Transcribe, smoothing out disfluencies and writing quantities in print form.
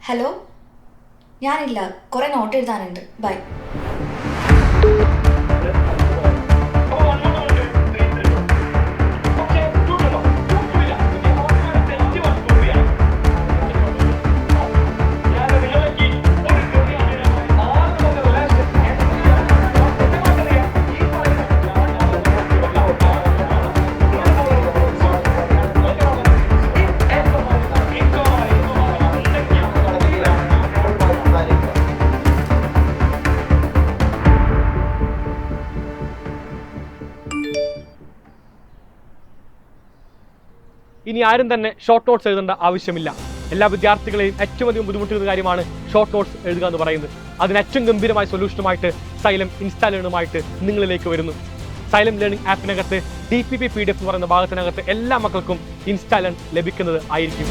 Hello, ഞാനില്ല, കുറെ not എഴുതാനുണ്ട്. By. ഇനി ആരും തന്നെ ഷോർട്ട് നോട്ട്സ് എഴുതേണ്ട ആവശ്യമില്ല. എല്ലാ വിദ്യാർത്ഥികളെയും ഏറ്റവും അധികം ബുദ്ധിമുട്ടുന്ന കാര്യമാണ് ഷോർട്ട് നോട്ട്സ് എഴുതുക എന്ന് പറയുന്നത്. അതിന് ഏറ്റവും ഗംഭീരമായ സൊല്യൂഷനുമായിട്ട് സൈലം ഇൻസ്റ്റാ ലേണുമായിട്ട് നിങ്ങളിലേക്ക് വരുന്നു. സൈലം ലേണിംഗ് ആപ്പിനകത്ത് DPP PDF എന്ന് പറയുന്ന ഭാഗത്തിനകത്ത് എല്ലാ മക്കൾക്കും ഇൻസ്റ്റാ ലേൺ ലഭിക്കുന്നത് ആയിരിക്കും.